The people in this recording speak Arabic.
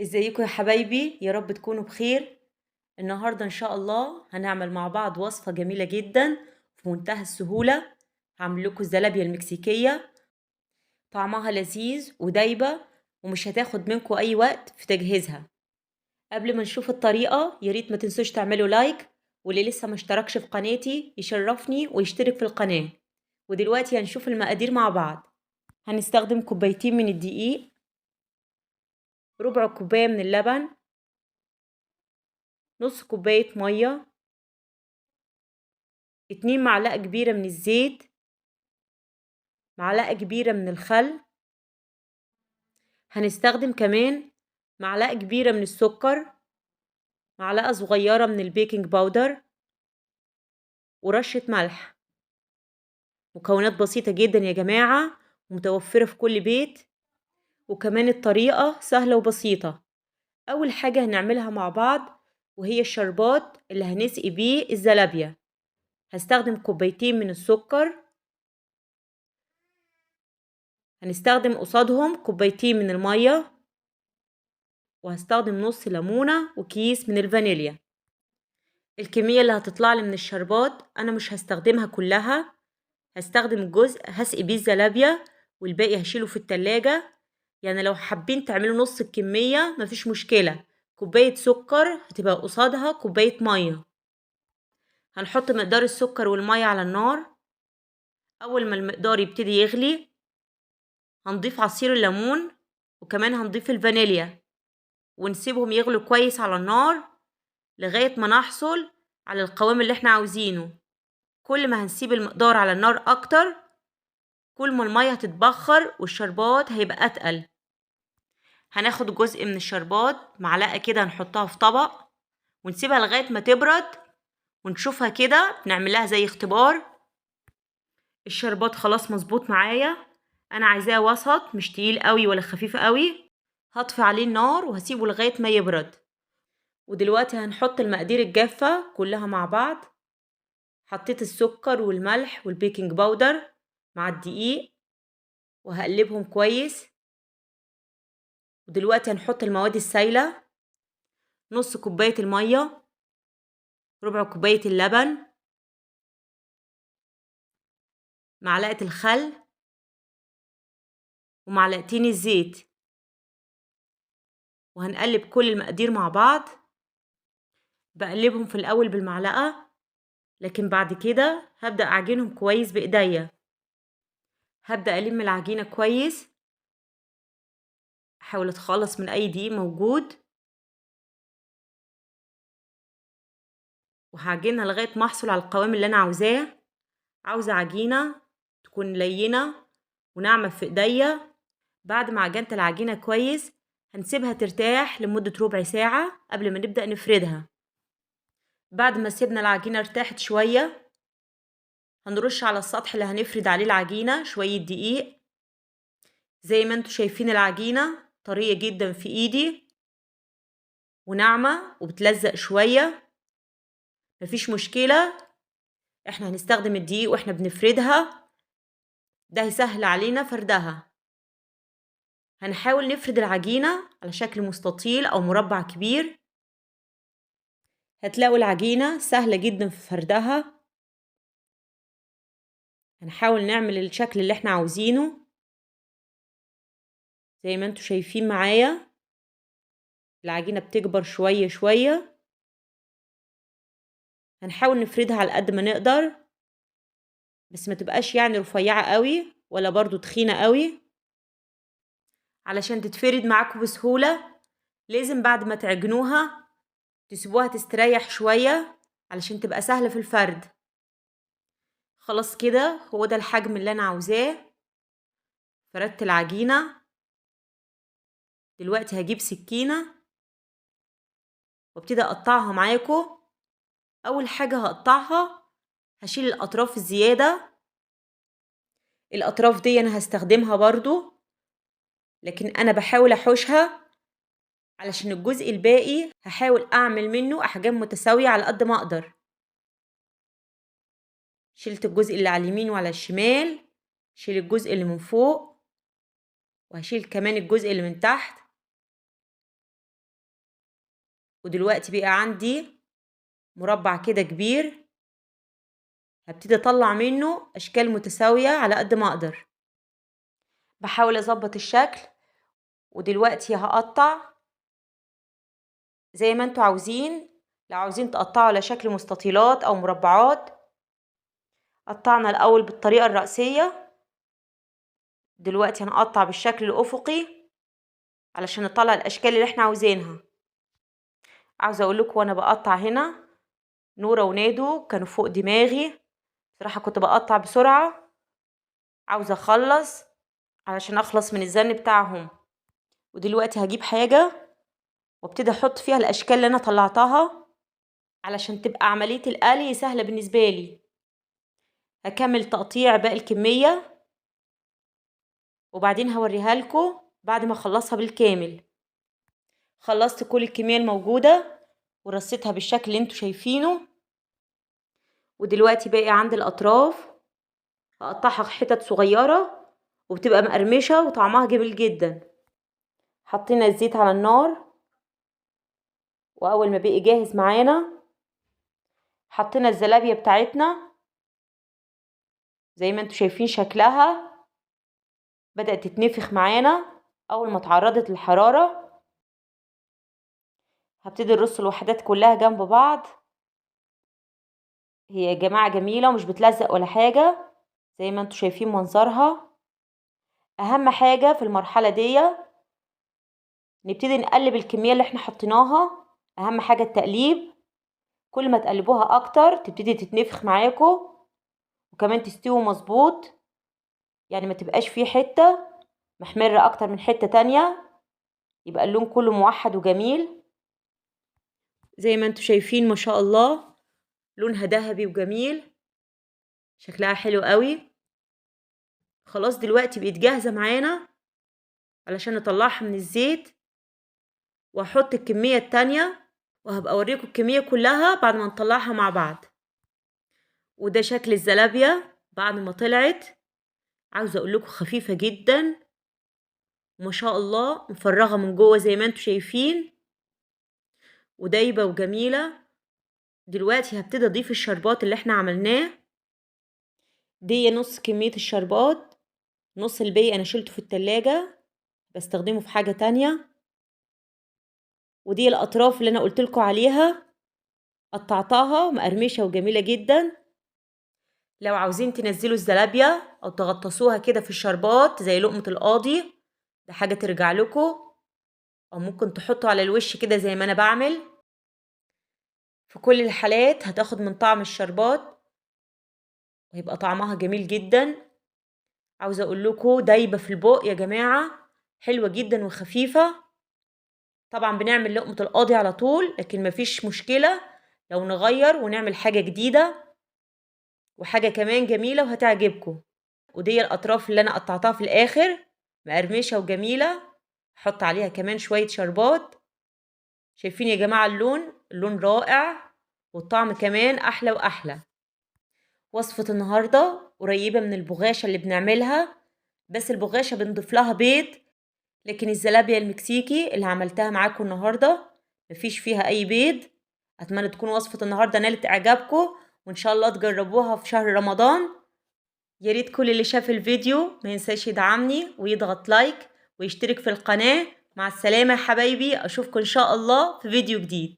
ازيكم يا حبايبي؟ يا رب تكونوا بخير. النهارده ان شاء الله هنعمل مع بعض وصفة جميلة جدا في منتهى السهولة. هعمل لكم الزلابية المكسيكية. طعمها لذيذ ودايبة ومش هتاخد منكم اي وقت في تجهيزها. قبل ما نشوف الطريقة يا ريت ما تنسوش تعملوا لايك، واللي لسه ما اشتركش في قناتي يشرفني ويشترك في القناة. ودلوقتي هنشوف المقادير مع بعض. هنستخدم كوبايتين من الدقيق، ربع كوباية من اللبن، نص كوباية مية، 2 معلقة كبيرة من الزيت، معلقة كبيرة من الخل. هنستخدم كمان معلقة كبيرة من السكر، معلقة صغيرة من البيكنج باودر، ورشة ملح. مكونات بسيطة جدا يا جماعة، ومتوفرة في كل بيت، وكمان الطريقة سهلة وبسيطة. أول حاجة هنعملها مع بعض وهي الشربات اللي هنسقي بيه الزلابية. هستخدم كوبايتين من السكر، هنستخدم قصادهم كوبايتين من المية، وهستخدم نص ليمونة وكيس من الفانيليا. الكمية اللي هتطلع لي من الشربات أنا مش هستخدمها كلها، هستخدم جزء هسقي بيه الزلابية والباقي هشيله في التلاجة. يعني لو حابين تعملوا نص الكمية مفيش مشكلة، كوباية سكر هتبقى قصادها كوباية مية. هنحط مقدار السكر والمية على النار. أول ما المقدار يبتدي يغلي هنضيف عصير الليمون، وكمان هنضيف الفانيليا، ونسيبهم يغلوا كويس على النار لغاية ما نحصل على القوام اللي احنا عاوزينه. كل ما هنسيب المقدار على النار اكتر كل ما المية هتتبخر والشربات هيبقى اتقل. هناخد جزء من الشربات معلقة كده نحطها في طبق ونسيبها لغاية ما تبرد، ونشوفها كده نعملها زي اختبار. الشربات خلاص مظبوط معايا، انا عايزاه وسط مش تقيل قوي ولا خفيف قوي. هطفي عليه النار وهسيبه لغاية ما يبرد. ودلوقتي هنحط المقادير الجافة كلها مع بعض. حطيت السكر والملح والبيكنج باودر مع الدقيق وهقلبهم كويس. ودلوقتي هنحط المواد السايلة، نص كوباية المية، ربع كوباية اللبن، معلقة الخل، ومعلقتين الزيت. وهنقلب كل المقادير مع بعض. بقلبهم في الأول بالمعلقة، لكن بعد كده هبدأ أعجنهم كويس بإيديا. هبدأ ألم العجينة كويس، أحاول أتخلص من أي دقيق موجود، وهعجنها لغاية ما أحصل على القوام اللي أنا عاوزاه. عاوزة عجينة تكون لينة وناعمة في إيديا. بعد ما عجنت العجينة كويس هنسيبها ترتاح لمدة ربع ساعة قبل ما نبدأ نفردها. بعد ما سيبنا العجينة ارتاحت شوية هنرش على السطح اللي هنفرد عليه العجينة شوية دقيق. زي ما انتوا شايفين العجينة طرية جدا في ايدي وناعمة وبتلزق شوية، مفيش مشكلة. احنا هنستخدم الدقيق واحنا بنفردها، ده هيسهل علينا فردها. هنحاول نفرد العجينة على شكل مستطيل أو مربع كبير. هتلاقوا العجينة سهلة جدا في فردها. هنحاول نعمل الشكل اللي احنا عاوزينه زي ما انتوا شايفين معايا. العجينة بتكبر شوية شوية. هنحاول نفردها على قد ما نقدر، بس ما تبقاش يعني رفيعة قوي ولا برضو تخينة قوي. علشان تتفرد معاكم بسهولة لازم بعد ما تعجنوها تسيبوها تستريح شوية علشان تبقى سهلة في الفرد. خلاص كده هو ده الحجم اللي انا عاوزاه. فردت العجينة. دلوقتي هجيب سكينة وابتدي اقطعها معاكم. اول حاجة هقطعها هشيل الاطراف الزيادة. الاطراف دي انا هستخدمها برضو، لكن انا بحاول احوشها علشان الجزء الباقي هحاول اعمل منه احجام متساوية على قد ما اقدر. شلت الجزء اللي على اليمين وعلى الشمال، شيل الجزء اللي من فوق، وهشيل كمان الجزء اللي من تحت. ودلوقتي بقى عندي مربع كده كبير، هبتدي اطلع منه اشكال متساوية على قد ما اقدر. بحاول اظبط الشكل، ودلوقتي هقطع زي ما انتوا عاوزين. لو عاوزين تقطعوا على شكل مستطيلات او مربعات. قطعنا الاول بالطريقة الرئيسية، دلوقتي هنقطع بالشكل الافقي علشان نطلع الاشكال اللي احنا عاوزينها. عاوزه اقول لكم وانا بقطع هنا نورة ونادو كانوا فوق دماغي بصراحة، كنت بقطع بسرعة، عاوزة اخلص علشان اخلص من الزن بتاعهم. ودلوقتي هجيب حاجة وابتدي احط فيها الاشكال اللي انا طلعتها علشان تبقى عملية القلي سهلة بالنسبة لي. هكمل تقطيع باقي الكمية وبعدين هوريها لكم بعد ما اخلصها بالكامل. خلصت كل الكمية الموجودة ورصيتها بالشكل اللي انتوا شايفينه، ودلوقتي باقي عند الاطراف هقطعها حتت صغيرة وبتبقى مقرمشة وطعمها جميل جدا. حطينا الزيت على النار، واول ما بقي جاهز معانا حطينا الزلابية بتاعتنا زي ما انتوا شايفين شكلها بدأت تتنفخ معانا. اول ما اتعرضت للحرارة هبتدي نرص الوحدات كلها جنب بعض. هي يا جماعة جميلة ومش بتلزق ولا حاجة زي ما انتوا شايفين منظرها. اهم حاجة في المرحلة دي نبتدي نقلب الكمية اللي احنا حطيناها، اهم حاجة التقليب. كل ما تقلبوها اكتر تبتدي تتنفخ معاكم وكمان تستوي مظبوط، يعني ما تبقاش فيه حتة محمرة اكتر من حتة تانية، يبقى اللون كله موحد وجميل زي ما انتوا شايفين. ما شاء الله لونها ذهبي وجميل، شكلها حلو قوي. خلاص دلوقتي بقت جاهزة معانا علشان نطلعها من الزيت، وهحط الكمية التانية وهبقى اوريكم الكمية كلها بعد ما نطلعها مع بعض. وده شكل الزلابية بعد ما طلعت. عاوزة اقول لكم خفيفة جدا وما شاء الله مفرغة من جوه زي ما انتوا شايفين ودايبة وجميلة. دلوقتي هبتدي اضيف الشربات اللي احنا عملناه. دي نص كمية الشربات، نص الباقي انا شلته في التلاجة بستخدمه في حاجة تانية. ودي الاطراف اللي انا قلتلكوا عليها قطعتها مقرمشة وجميلة جدا. لو عاوزين تنزلوا الزلابية او تغطسوها كده في الشربات زي لقمة القاضي ده حاجة ترجع لكم، او ممكن تحطوا على الوش كده زي ما انا بعمل. في كل الحالات هتاخد من طعم الشربات وهيبقى طعمها جميل جدا. عاوزة اقول لكم دايبة في البق يا جماعة، حلوة جدا وخفيفة. طبعا بنعمل لقمة القاضي على طول، لكن مفيش مشكلة لو نغير ونعمل حاجة جديدة وحاجة كمان جميلة وهتعجبكم. ودي الاطراف اللي انا قطعتها في الاخر مقرمشة وجميلة، احط عليها كمان شوية شربات. شايفين يا جماعة اللون رائع والطعم كمان احلى واحلى. وصفة النهاردة قريبة من البغاشة اللي بنعملها، بس البغاشة بنضيف لها بيض، لكن الزلابية المكسيكي اللي عملتها معاكم النهاردة مفيش فيها اي بيض. اتمنى تكون وصفة النهاردة نالت اعجابكم وان شاء الله تجربوها في شهر رمضان. يا ريت كل اللي شاف الفيديو ما ينساش يدعمني ويضغط لايك ويشترك في القناة. مع السلامة يا حبايبي، اشوفكم ان شاء الله في فيديو جديد.